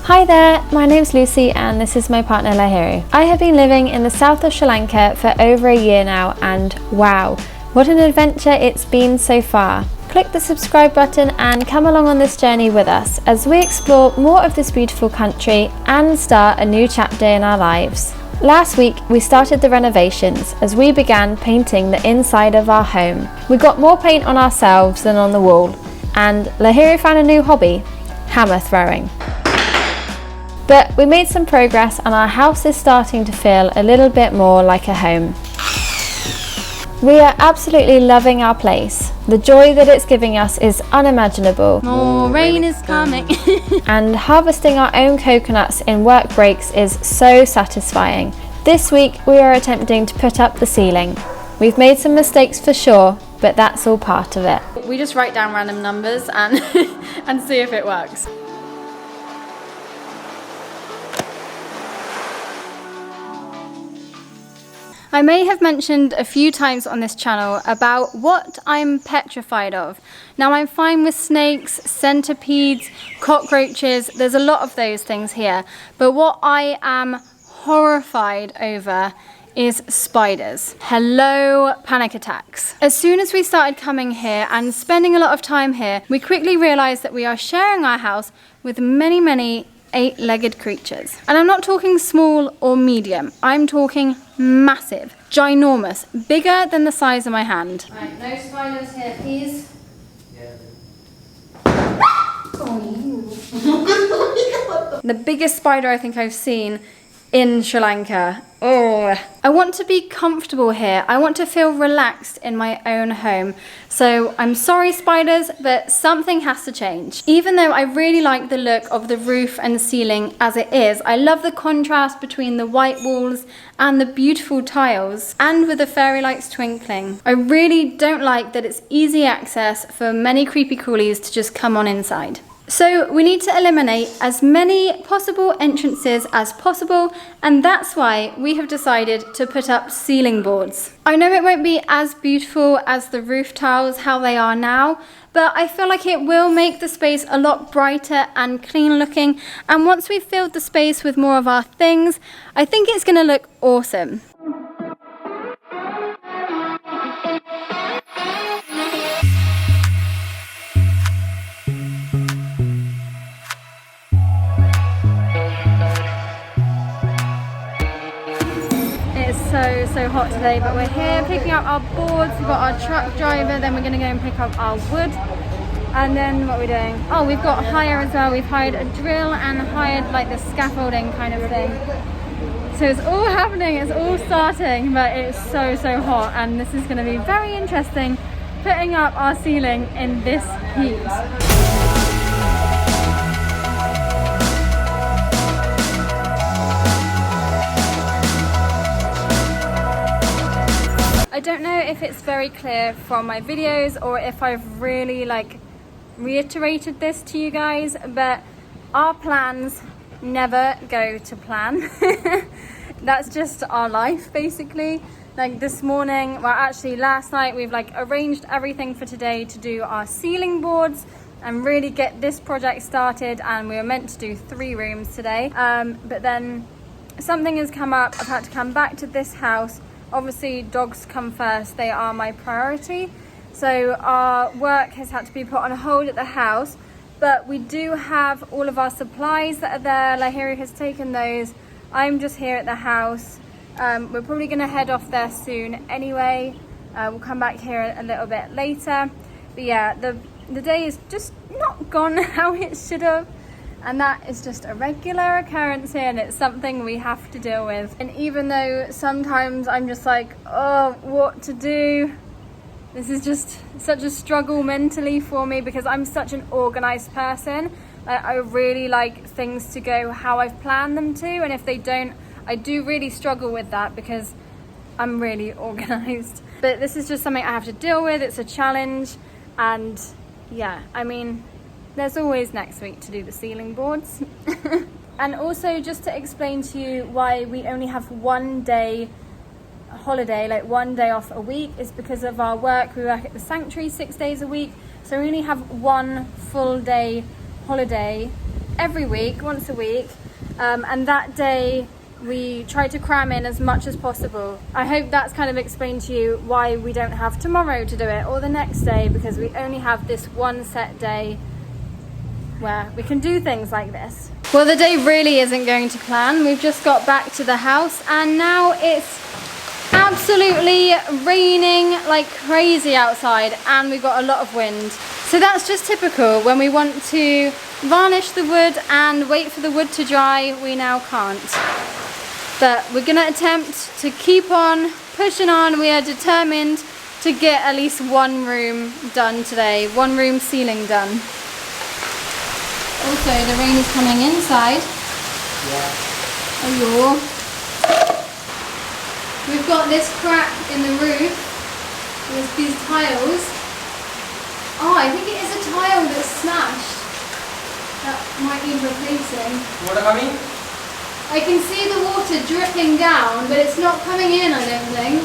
Hi there, my name's Lucie and this is my partner Lahiri. I have been living in the south of Sri Lanka for over a year now and wow, what an adventure it's been so far. Click the subscribe button and come along on this journey with us as we explore more of this beautiful country and start a new chapter in our lives. Last week we started the renovations as we began painting the inside of our home. We got more paint on ourselves than on the wall and Lahiri found a new hobby, hammer throwing. But we made some progress and our house is starting to feel a little bit more like a home. We are absolutely loving our place. The joy that it's giving us is unimaginable. More rain is coming. And harvesting our own coconuts in work breaks is so satisfying. This week we are attempting to put up the ceiling. We've made some mistakes for sure, but that's all part of it. We just write down random numbers and and see if it works. I may have mentioned a few times on this channel about what I'm petrified of. Now I'm fine with snakes, centipedes, cockroaches, there's a lot of those things here. But what I am horrified over is spiders. Hello, panic attacks. As soon as we started coming here and spending a lot of time here, we quickly realized that we are sharing our house with many eight-legged creatures. And I'm not talking small or medium, I'm talking massive, ginormous, bigger than the size of my hand. Right, no spiders here, please. The biggest spider I think I've seen in Sri Lanka. Oh, I want to be comfortable here. I want to feel relaxed in my own home. So I'm sorry spiders, but something has to change. Even though I really like the look of the roof and ceiling as it is, I love the contrast between the white walls and the beautiful tiles and with the fairy lights twinkling. I really don't like that it's easy access for many creepy crawlies to just come on inside. So we need to eliminate as many possible entrances as possible, and that's why we have decided to put up ceiling boards. I know it won't be as beautiful as the roof tiles how they are now, but I feel like it will make the space a lot brighter and clean looking, and once we've filled the space with more of our things, I think it's going to look awesome. So hot today, but we're here picking up our boards. We've got our truck driver, then we're going to go and pick up our wood, and then what are we doing? Oh, we've got hire as well. We've hired a drill and hired like the scaffolding kind of thing. So it's all happening, it's all starting, but it's so hot, and this is going to be very interesting putting up our ceiling in this heat. I don't know if it's very clear from my videos or if I've really reiterated this to you guys, but our plans never go to plan. That's just our life basically. Like this morning, well actually last night, we've arranged everything for today to do our ceiling boards and really get this project started, and we were meant to do 3 rooms today, but then something has come up. I've had to come back to this house. Obviously dogs come first, they are my priority. So our work has had to be put on hold at the house, but we do have all of our supplies that are there. Lahiri has taken those. I'm just here at the house. We're probably gonna head off there soon anyway. We'll come back here a little bit later. But yeah, the day is just not gone how it should have. And that is just a regular occurrence here, and it's something we have to deal with. And even though sometimes I'm just like, oh, what to do? This is just such a struggle mentally for me because I'm such an organized person. I really like things to go how I've planned them to, and if they don't, I do really struggle with that because I'm really organized. But this is just something I have to deal with. It's a challenge, and yeah, I mean, there's always next week to do the ceiling boards. And also just to explain to you why we only have 1 day holiday, 1 day off a week, is because of our work. We work at the sanctuary 6 days a week, so we only have 1 full day holiday every week, once a week, and that day we try to cram in as much as possible. I hope that's kind of explained to you why we don't have tomorrow to do it or the next day, because we only have this one set day where we can do things like this. Well, the day really isn't going to plan. We've just got back to the house and now it's absolutely raining like crazy outside and we've got a lot of wind. So that's just typical. When we want to varnish the wood and wait for the wood to dry, we now can't. But we're gonna attempt to keep on pushing on. We are determined to get at least one room done today, one room ceiling done. Also, the rain is coming inside. Yeah. Oh, we've got this crack in the roof. There's these tiles. Oh, I think it is a tile that's smashed. That might need replacing. Water coming? I can see the water dripping down, but it's not coming in, I don't think.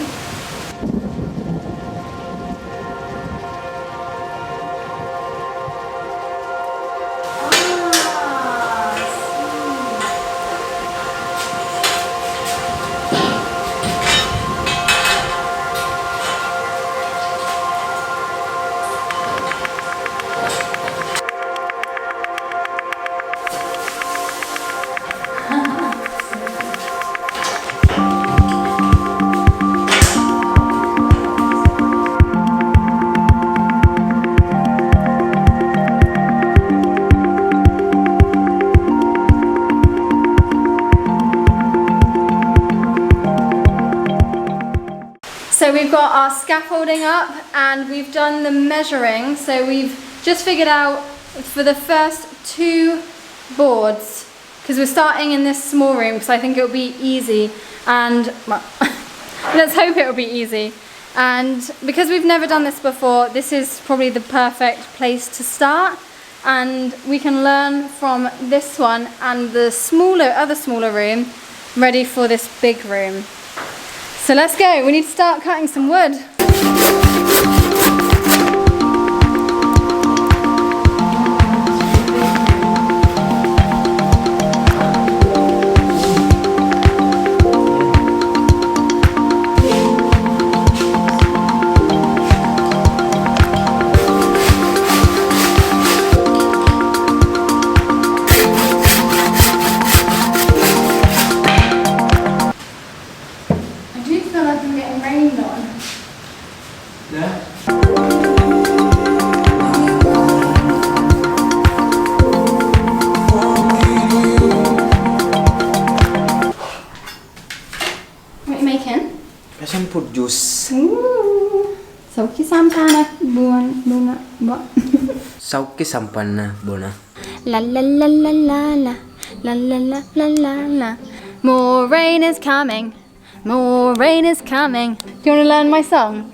So we've got our scaffolding up and we've done the measuring. So we've just figured out for the first 2 boards, because we're starting in this small room because I think it'll be easy, and well, let's hope it'll be easy. And because we've never done this before, this is probably the perfect place to start, and we can learn from this one and the other smaller room ready for this big room. So let's go, we need to start cutting some wood. Fruit juice. Sauki sampana bunga. Sauki sampana bona. La la la la la la la la la la la la. More rain is coming. More rain is coming. Do you want to learn my song?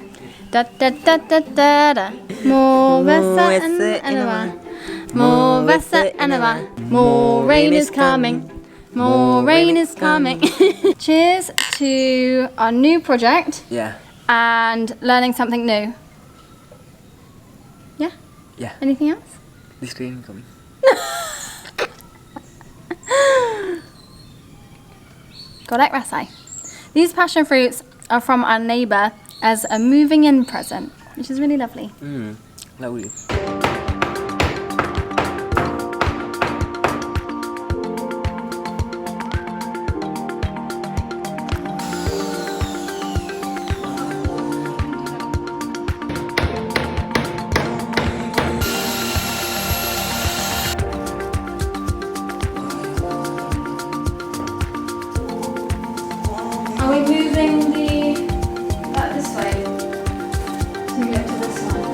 Da da da da da da. More vessa and anava. More vessa and anava. More rain is coming. More rain is coming. Cheers to our new project. Yeah. And learning something new. Yeah? Yeah. Anything else? This rain coming. Golek Rasai. These passion fruits are from our neighbour as a moving in present, which is really lovely. Lovely. Are we moving that this way to get to this one?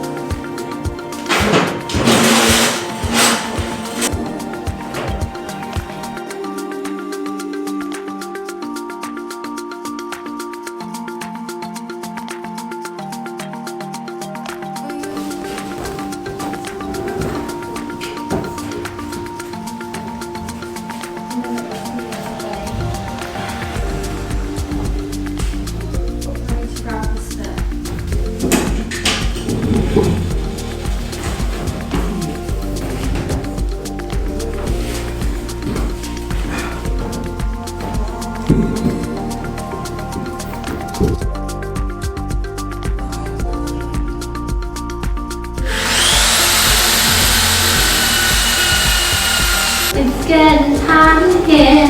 spend time here.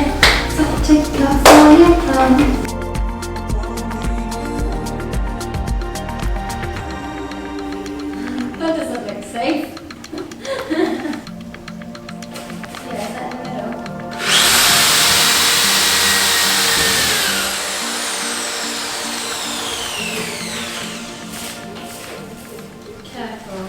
So take off all your clothes. That doesn't look safe. Yeah, is that in the middle? Careful.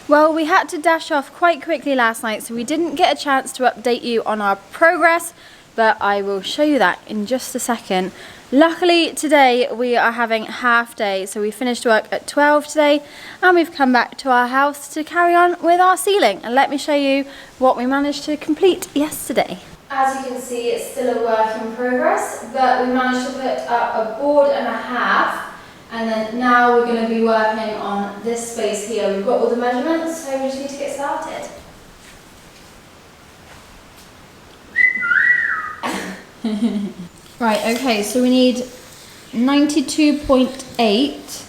Well, we had to dash off quite quickly last night, so we didn't get a chance to update you on our progress, but I will show you that in just a second. Luckily today we are having half day, so we finished work at 12 today and we've come back to our house to carry on with our ceiling, and let me show you what we managed to complete yesterday. As you can see, it's still a work in progress, but we managed to put up a board and a half. And then now we're going to be working on this space here. We've got all the measurements, so we just need to get started. Right, okay, so we need 92.8,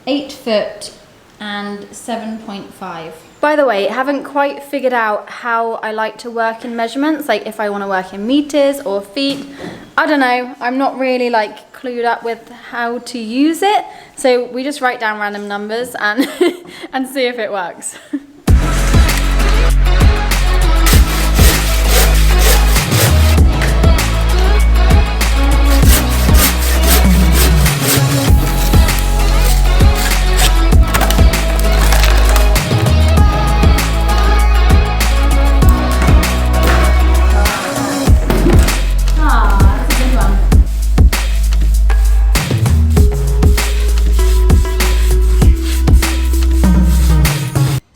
8 foot and 7.5. By the way, I haven't quite figured out how I like to work in measurements, like if I want to work in meters or feet. I don't know, I'm not really like clued up with how to use it, so we just write down random numbers and and see if it works.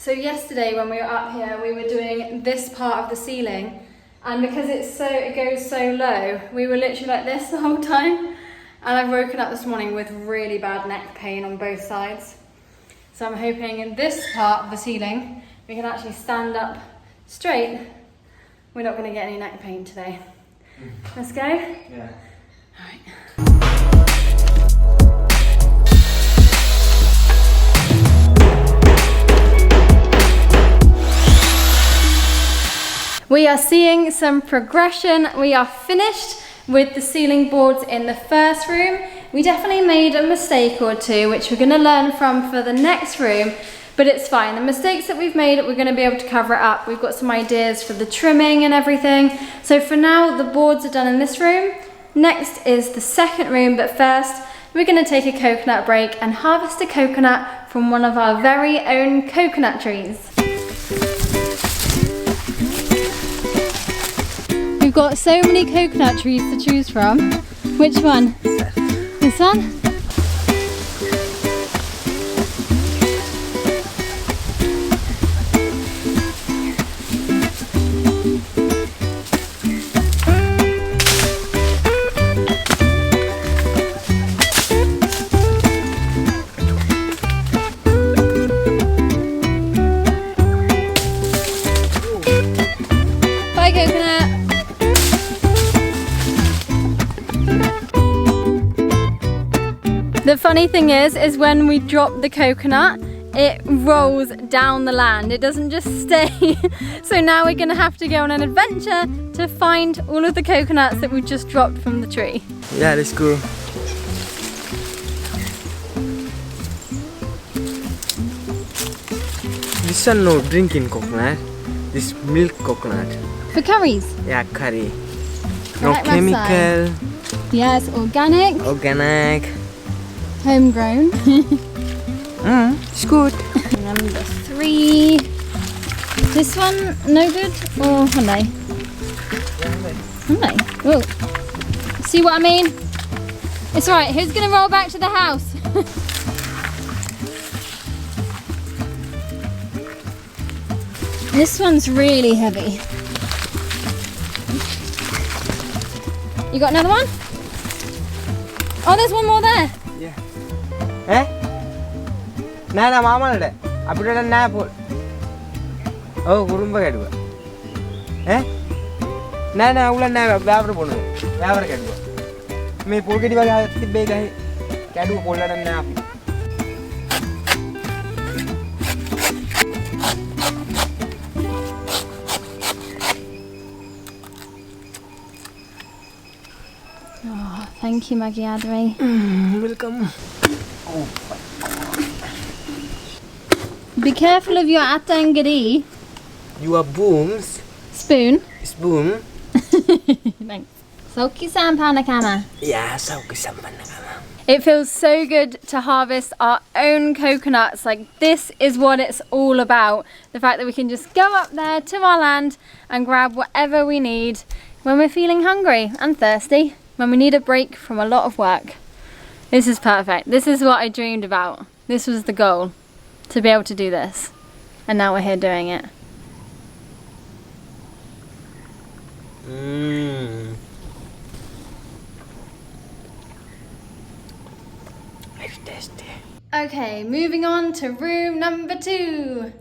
Yesterday when we were up here, we were doing this part of the ceiling, and because it goes so low, we were literally like this the whole time, and I've woken up this morning with really bad neck pain on both sides. So I'm hoping in this part of the ceiling we can actually stand up straight. We're not going to get any neck pain today. Let's go? Yeah. All right. We are seeing some progression. We are finished with the ceiling boards in the first room. We definitely made a mistake or two, which we're going to learn from for the next room, but it's fine. The mistakes that we've made, we're going to be able to cover it up. We've got some ideas for the trimming and everything. So for now, the boards are done in this room. Next is the second room, but first, we're going to take a coconut break and harvest a coconut from one of our very own coconut trees. We've got so many coconut trees to choose from. Which one? This one? Bye, coconut. The funny thing is when we drop the coconut, it rolls down the land. It doesn't just stay. So now we're gonna have to go on an adventure to find all of the coconuts that we just dropped from the tree. Yeah, let's go. This one no drinking coconut. This milk coconut. For curries? Yeah, curry. No like chemical. Yes, organic. Organic. Homegrown. It's good. Number 3. This one no good or Hyundai? Hyundai. Oh. See what I mean? It's alright. Who's gonna roll back to the house? This one's really heavy. You got another one? Oh, there's one more there. Yeah. Eh? Nana mama nade. Apita na pol. Oh, kurumba kaduwa. Eh? Nana ulan na babar ponu. Babar kaduwa. Me pol kedi wage tibbe gahe. Kaduwa polana na api. Thank you, Maggie Adri. Welcome. Be careful of your atangari. Your booms. Spoon. Spoon. Thanks. Soki sampana kama. Yeah, so sampan nakama. It feels so good to harvest our own coconuts. Like, this is what it's all about. The fact that we can just go up there to our land and grab whatever we need when we're feeling hungry and thirsty, when we need a break from a lot of work. This is perfect. This is what I dreamed about. This was the goal, to be able to do this. And now we're here doing it. Very tasty. Okay, moving on to room number 2.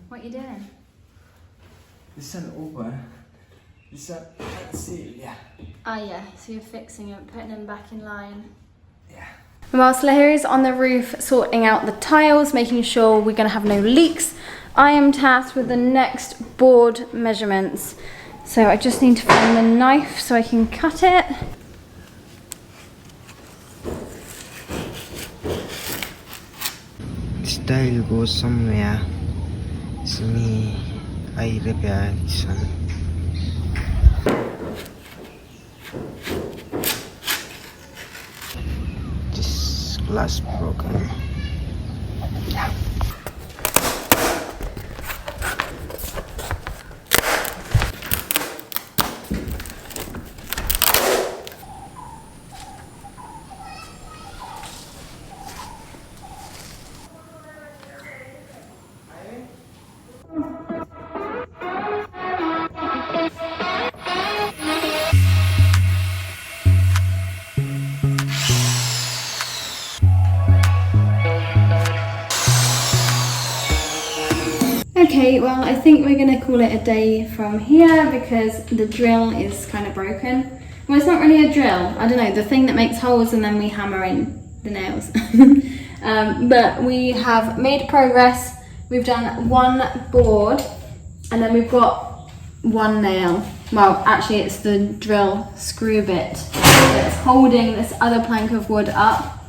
What are you doing? This one over. This one seal, yeah. Ah yeah, so you're fixing it, putting them back in line. Yeah. Whilst Lahiri's on the roof sorting out the tiles, making sure we're going to have no leaks, I am tasked with the next board measurements. So I just need to find the knife so I can cut it. Style goes somewhere. It's me. I repair this one. This glass broken. Yeah. Okay, well, I think we're going to call it a day from here because the drill is kind of broken. Well, it's not really a drill. I don't know, the thing that makes holes and then we hammer in the nails. But we have made progress. We've done one board and then we've got one nail. Well, actually it's the drill screw bit that's holding this other plank of wood up.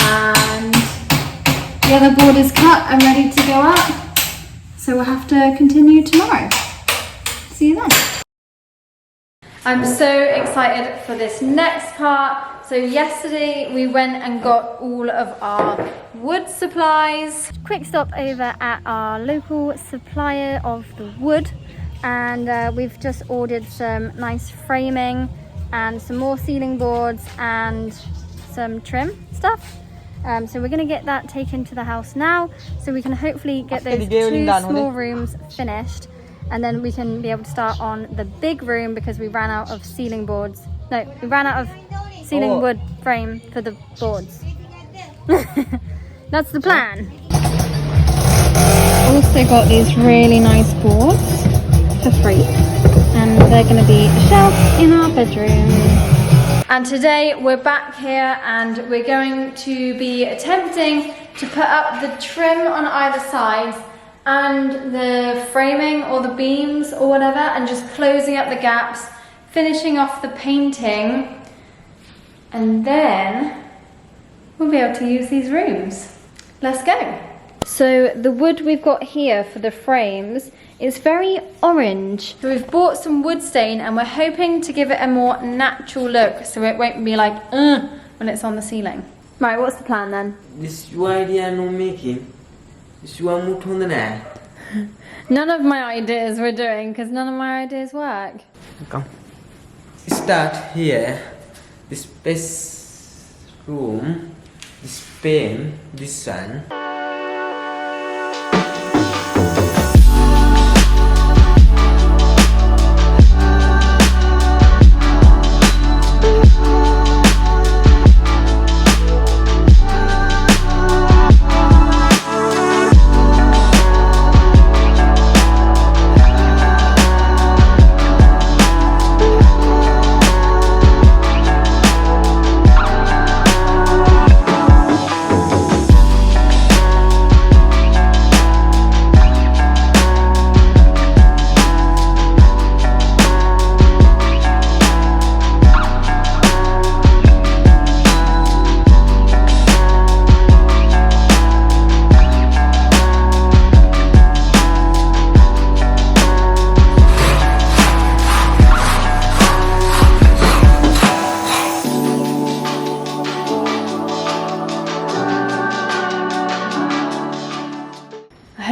And the other board is cut and ready to go up. So we'll have to continue tomorrow. See you then. I'm so excited for this next part. So yesterday we went and got all of our wood supplies. Quick stop over at our local supplier of the wood. And we've just ordered some nice framing and some more ceiling boards and some trim stuff. So we're going to get that taken to the house now so we can hopefully get those 2 small rooms finished, and then we can be able to start on the big room because we ran out of ceiling boards. No, we ran out of ceiling wood frame for the boards. That's the plan. Also got these really nice boards for free, and they're going to be a shelf in our bedroom. And today we're back here and we're going to be attempting to put up the trim on either side and the framing or the beams or whatever, and just closing up the gaps, finishing off the painting, and then we'll be able to use these rooms. Let's go. So the wood we've got here for the frames is very orange. So we've bought some wood stain and we're hoping to give it a more natural look so it won't be like when it's on the ceiling. Right, what's the plan then? This your idea no making. This your mood on the net. None of my ideas we're doing because none of my ideas work. Come. Start here. This best room. This pen. This one.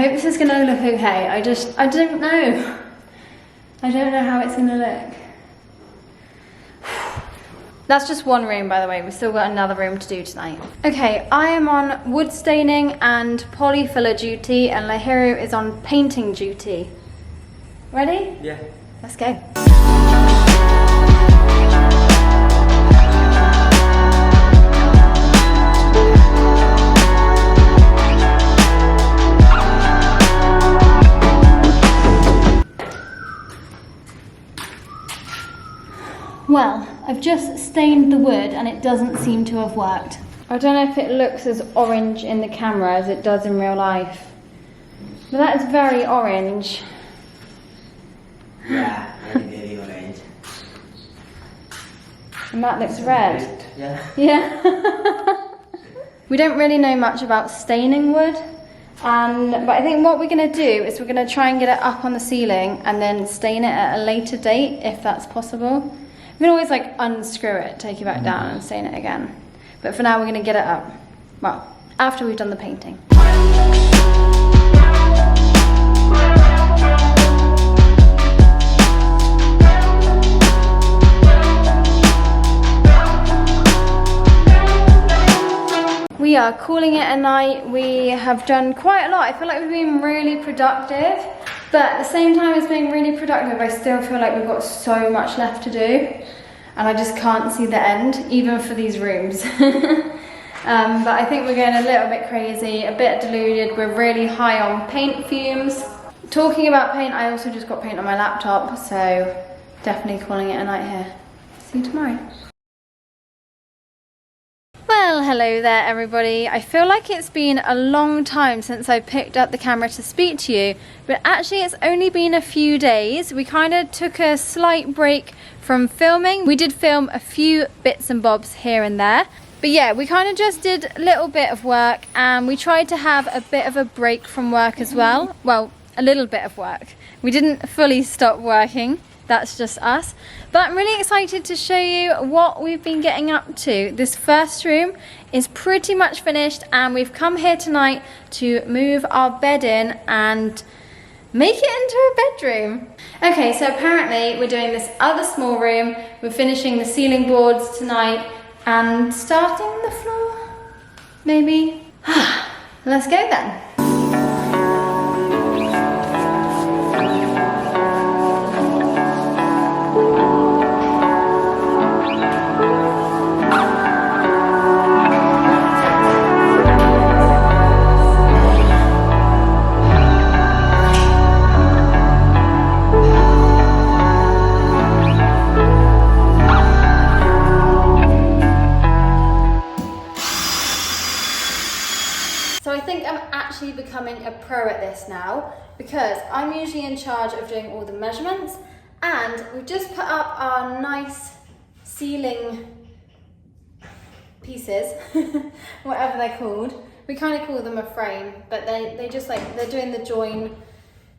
hope this is gonna look okay. I don't know. I don't know how it's gonna look. That's just one room, by the way. We've still got another room to do tonight. Okay, I am on wood staining and polyfiller duty, and Lahiru is on painting duty. Ready? Yeah. Let's go. Well, I've just stained the wood and it doesn't seem to have worked. I don't know if it looks as orange in the camera as it does in real life. But that is very orange. Yeah, very orange. And that looks red. Yeah. Yeah. We don't really know much about staining wood. But I think what we're going to do is we're going to try and get it up on the ceiling and then stain it at a later date, if that's possible. We can always like unscrew it, take it back down and stain it again. But for now we're going to get it up. Well, after we've done the painting. We are calling it a night. We have done quite a lot. I feel like we've been really productive, but at the same time as being really productive, I still feel like we've got so much left to do, and I just can't see the end, even for these rooms. But I think we're going a little bit crazy, a bit deluded. We're really high on paint fumes. Talking about paint, I also just got paint on my laptop, so definitely calling it a night here. See you tomorrow. Well, hello there everybody. I feel like it's been a long time since I picked up the camera to speak to you, but actually it's only been a few days. We kind of took a slight break from filming. We did film a few bits and bobs here and there, but yeah, we kind of just did a little bit of work, and we tried to have a bit of a break from work as well. Well, a little bit of work. We didn't fully stop working. That's just us. But I'm really excited to show you what we've been getting up to. This first room is pretty much finished, and we've come here tonight to move our bed in and make it into a bedroom. Okay, so apparently we're doing this other small room. We're finishing the ceiling boards tonight and starting the floor, maybe. Let's go then. Becoming a pro at this now, because I'm usually in charge of doing all the measurements, and we've just put up our nice ceiling pieces, whatever they're called. We kind of call them a frame, but they just like, they're doing the join,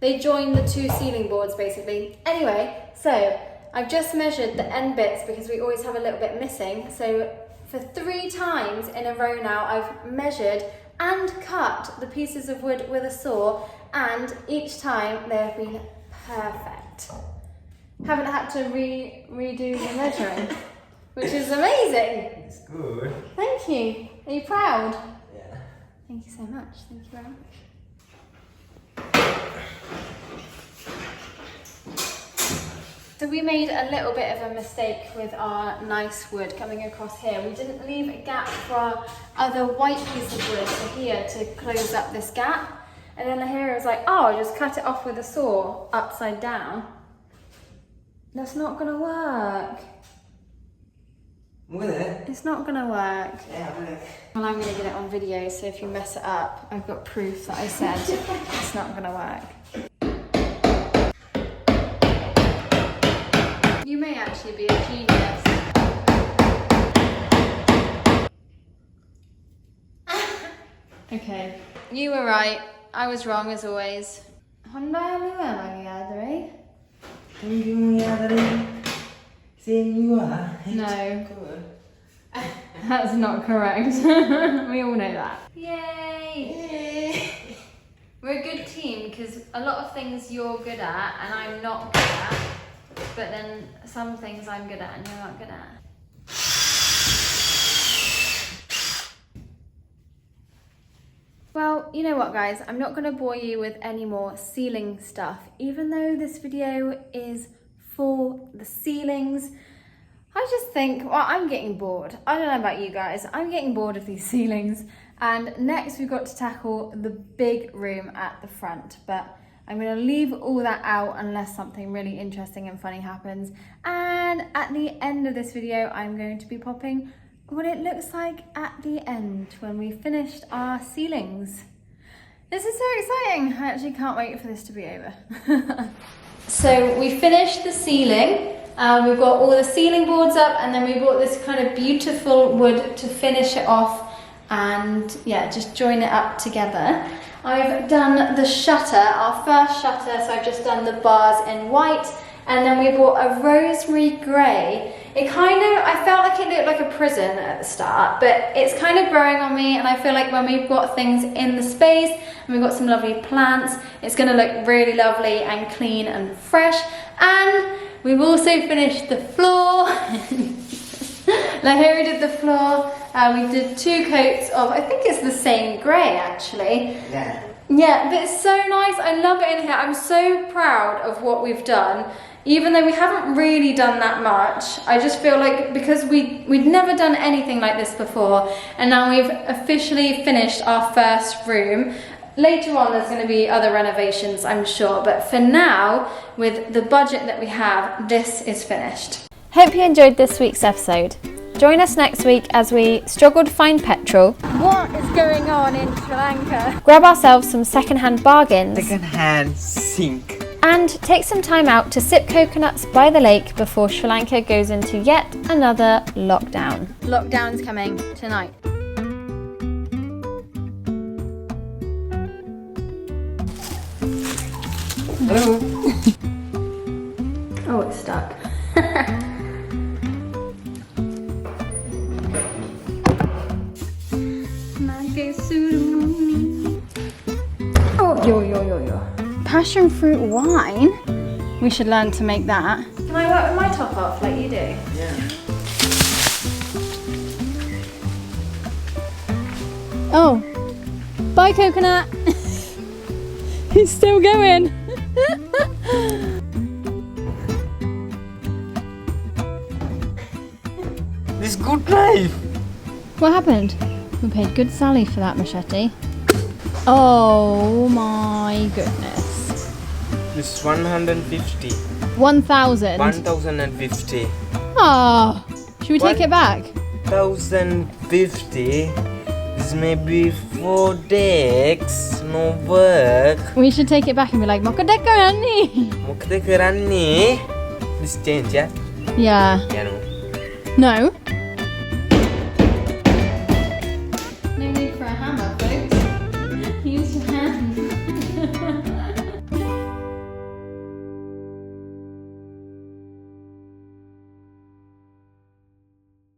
they join the two ceiling boards basically. Anyway, so I've just measured the end bits because we always have a little bit missing. So for 3 times in a row now, I've measured and cut the pieces of wood with a saw, and each time they have been perfect. Haven't had to redo the measuring, which is amazing. It's good. Thank you. Are you proud? Yeah. Thank you so much. Thank you very much. So we made a little bit of a mistake with our nice wood coming across here. We didn't leave a gap for our other white piece of wood for here to close up this gap. And then here I was like, oh, I'll just cut it off with a saw upside down. That's not gonna work. Look at it. It's not gonna work. Yeah, look. Well, I'm gonna get it on video, so if you mess it up, I've got proof that I said it's not gonna work. You may actually be a genius. Okay, you were right. I was wrong as always. Saying you are. No. Good. That's not correct. We all know that. Yay! We're a good team because a lot of things you're good at and I'm not good at, but then some things I'm good at and you're not good at. Well, you know what guys, I'm not going to bore you with any more ceiling stuff, even though this video is for the ceilings. I just think, well, I'm getting bored. I don't know about you guys, I'm getting bored of these ceilings. And next we've got to tackle the big room at the front, but I'm going to leave all that out unless something really interesting and funny happens. And at the end of this video, I'm going to be popping what it looks like at the end when we finished our ceilings. This is so exciting. I actually can't wait for this to be over. So we finished the ceiling. We've got all the ceiling boards up and then we bought this kind of beautiful wood to finish it off and yeah, just join it up together. I've done the shutter, our first shutter, so I've just done the bars in white and then we bought a rosemary grey. It kind of, I felt like it looked like a prison at the start, but it's kind of growing on me and I feel like when we've got things in the space and we've got some lovely plants, it's going to look really lovely and clean and fresh. And we've also finished the floor. Lahiri did the floor. We did 2 coats of, I think it's the same grey actually. Yeah. Yeah, but it's so nice. I love it in here. I'm so proud of what we've done. Even though we haven't really done that much, I just feel like because we'd never done anything like this before, and now we've officially finished our first room. Later on there's going to be other renovations, I'm sure, but for now, with the budget that we have, this is finished. Hope you enjoyed this week's episode. Join us next week as we struggle to find petrol. What is going on in Sri Lanka? Grab ourselves some second-hand bargains. Second-hand sink. And take some time out to sip coconuts by the lake before Sri Lanka goes into yet another lockdown. Lockdown's coming tonight. Hello. Oh, it's stuck. Oh, yo. Passion fruit wine? We should learn to make that. Can I work with my top off like you do? Yeah. Oh, bye coconut. He's still going. This good knife. What happened? We paid good Sally for that machete. Oh my goodness. This 150. 1,000. 1,050. Oh, should we take it back? 1,050. This may be 4 days. No work. We should take it back and be like, Moka Deka Rani. Mukde karanni. This change, yeah? Yeah. Yeah, no. No?